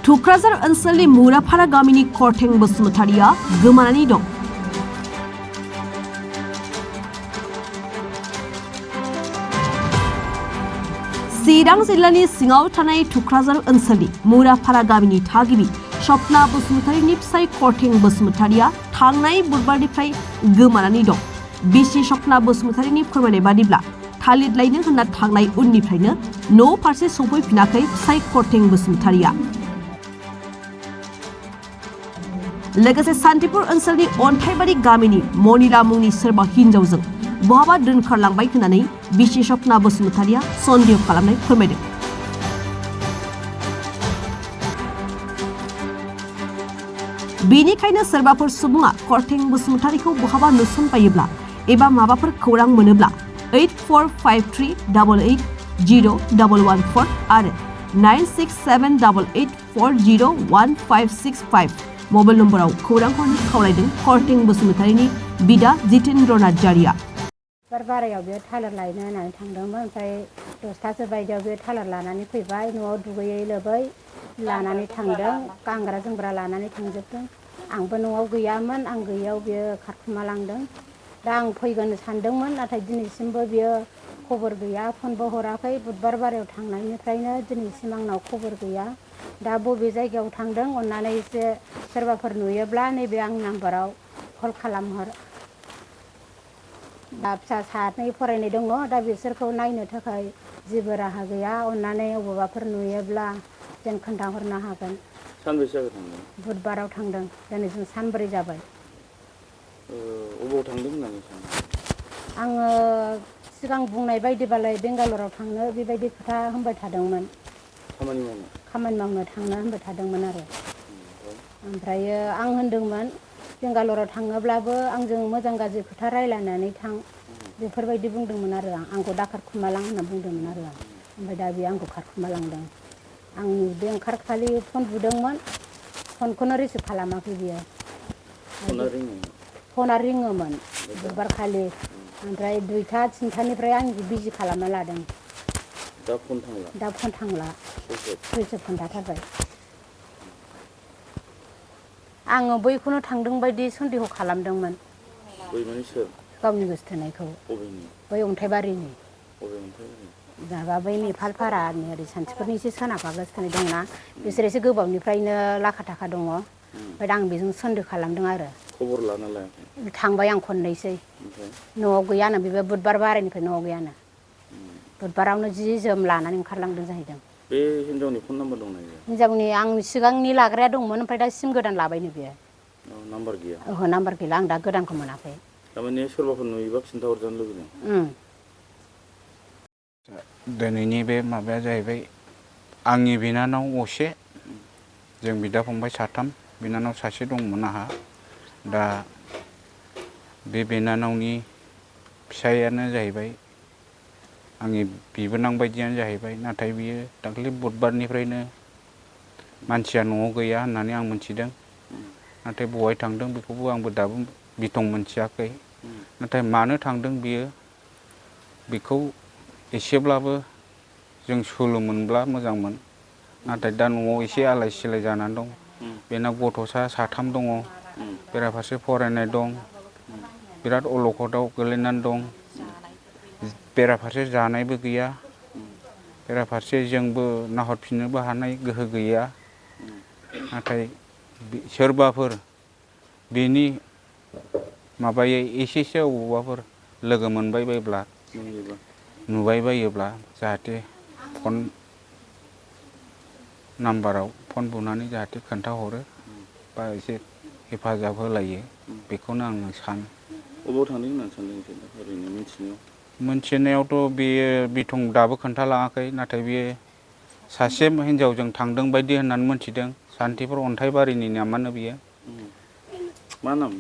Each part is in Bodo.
थुक्राझार ओनसोलनि मुराफारा गामिनि करथें बसुमतारिया गोमानानै दं। चिरां जिल्लानि सिङाव थानाय थुक्राझार ओनसोलनि मुराफारा गामिनि थागिबि सपना बसुमतारिनि फिसाय करथें बसुमतारिया थांनाय बुधबारनिफ्राय गोमानानै दं। बिसि सपना बसुमतारिनि फोरमायनाय बादिब्ला थालिर लायनो होनना थांनाय उननिफ्रायनो न' फारसे सफैफिनाखै फिसाय करथें बसुमतारिया। लोगोसे सान्तिपुर ओनसोलनि अन्थाइबारि गामिनि मनिला मुंनि सोरबा हिनजावजों बहाबा दोनखारलांबाय होननानै बिसि सपना बसुमतारिया सन्देह खालामनाय फोरमायदों। बेनिखायनो सोरबाफोर सुबुङा करथें बसुमतारिखौ बहाबा नुसनबायोब्ला एबा माबाफोर खौरां मोनोब्ला 8453880114 आरो 967884015565 मबाइल नम्बराव खौरां हरनो खावलायदों करथें बसुमतारिनि बिदा जितेन्द्र नार्जारिया। बारायाव बे थालिर लायनो होननानै थांदोंमोन। ओमफ्राय 10थासो बायदियाव बे थालिर लानानै फैबाय। न'आव दुगैयै लोबै लानानै थांदों। गानग्रा जोमग्रा लानानै थांजोबदों। आंबो न'आव गैयामोन। आं गैयाव बियो खारखुमा लांदों। दा आं फैगोन सानदोंमोन, नाथाय दिनैसिमबो बियो खबर गैया, फनबो हराखै। बुधबार बारायाव थांनायनिफ्रायनो दिनैसिम आंनाव खबर गैया। दा बबे जायगायाव थांदों अननानै एसे सोरबाफोर नुयोब्ला नैबे आंनि नाम्बाराव कल खालामहर। दा फिसा सानै फरायनाय दङ। दा बिसोरखौ नायनो थाखाय जेबो राहा गैया। अननानै बबेबाफोर नुयोब्ला जों खोन्थाहरनो हागोन। सानबेसे जाखो थांदों? बुधबाराव थांदों। दिनै जों सानब्रै जाबाय। अबाव थांदों होननानै सानो? आङो सिगां बुंनाय बायदिबालाय बेंगालराव थांनो बेबायदि खोथा होनबाय थादोंमोन। खामानि मावनो थांनो होनबाय थादोंमोन आरो। ओमफ्रायो आं होनदोंमोन बेंगालराव थाङोब्लाबो आंजों मोजां गाज्रि खोथा रायज्लायनानै थां, बेफोरबायदि बुंदोंमोन आरो आंखौ दा खारखुमालां होनना बुंदोंमोन आरो आं। ओमफ्राय दा बे आंखौ खारखुमालांदों। आं बे ओंखारखालि फन बुदोंमोन, फनखौनो रिसिभ खालामाखै बियो। फना रिङोमोन बुधबारखालि। ओमफ्राय 2था 3थानिफ्राय आं बिजि खालामना लादों। दा फन थांला। सुइस अफ खोन्थाथारबाय। आङो बैखौनो थांदों बायदि सन्देह खालामदोंमोन। बै माने सोर? गावनि गोसथोनायखौ। बै अन्थाइबारिनि। माबा बै नेपालपारानि ओरै सान्तिफुरनि एसे सोनाबहा गोसथोनाय दंना, बिसोर एसे गोबावनिफ्रायनो लाखा थाखा दङ। ओमफ्राय आं बेजों सन्देह खालामदों आरो। खबर लाना लायाखै? थांबाय आं खननैसै। न'आव गैयानो, बेबो बुधबार बारायनिफ्राय न'आव गैयानो। बुधबारावनो जि जोम लानानै ओंखारलांदों जाहैदों। बे हिनजावनि फन नाम्बार दंना गैया? हिनजावनि आं सिगांनि लाग्राया दंमोन। ओमफ्राय दा सिम गोदान लाबायनो बियो। नाम्बार गैया? ओहो, नाम्बार गैला। आं दा गोदानखौ मोनाखै। थारमाने सोरबाफोर नुयोबा खिन्थाहरजानो लुबैदों। दिनैनि बे माबाया जाहैबाय आंनि बिनानाव असे, जों बिदा फंबाय साथाम, बिनानाव सासे दंमोन आंहा। दा बे बिनानावनि फिसायानो जाहैबाय आंनि बिबोनां बायदियानो जाहैबाय। नाथाय बियो दाख्लै बुधबारनिफ्रायनो मानसिया न'आव गैया होननानै आं मिथिदों। नाथाय बहाय थांदों बेखौबो आंबो दाबो बिथं मोनथियाखै। नाथाय मानो थांदों बियो, बेखौ एसेब्लाबो जों सोलो मोनब्ला मोजांमोन। नाथाय दा न'आव एसे आलाय सिलाय जानानै दं। बेना गथ'सा 3 दङ। बेराफारसे फरायनाय दं। बिराद अलखदाव गोलैनानै दं। बेराफारसे जानायबो गैया। बेराफारसे जोंबो नाहरफिननोबो हानाय गोहो गैया। नाथाय सोरबाफोर बेनि माबायै एसेसो अबावबाफोर लोगो मोनबाय बायोब्ला, नुबाय बायोब्ला जाहाथे फन नाम्बाराव फन बुनानै जाहाथे खोन्थाहरो बा एसे हेफाजाब होलायो, बेखौनो आङो सानो। अबाव थांदों होननानै सानदों ओरैनो मिथिनायाव? मोनथिनायावथ' बेयो बिथं दाबो खोन्थालाङाखै। नाथाय बेयो सासे हिनजावजों थांदों बायदि होननानै मोनथिदों। सान्तिपुर अन्थाइबारिनि नामानो बियो। मा नाम?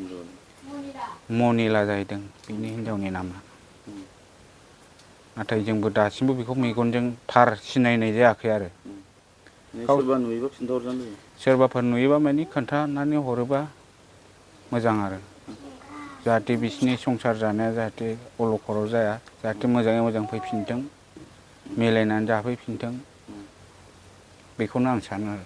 मनिला जाहैदों बिनि हिनजावनि नामा। नाथाय जोंबो दासिमबो बेखौ मेगनजों थार सिनायनाय जायाखै आरो। सोरबा नुयोबा खिन्थाहरजानो लुबैदों। सोरबाफोर नुयोबा माने खोन्थानानै हरोबा मोजां आरो। जाहाथे बिसिनि संसार जानाया जाहाथे अलखदाव जाया, जाहाथे मोजाङै मोजां फैफिनथों, मिलायनानै जाफैफिनथों, बेखौनो आं सानो आरो।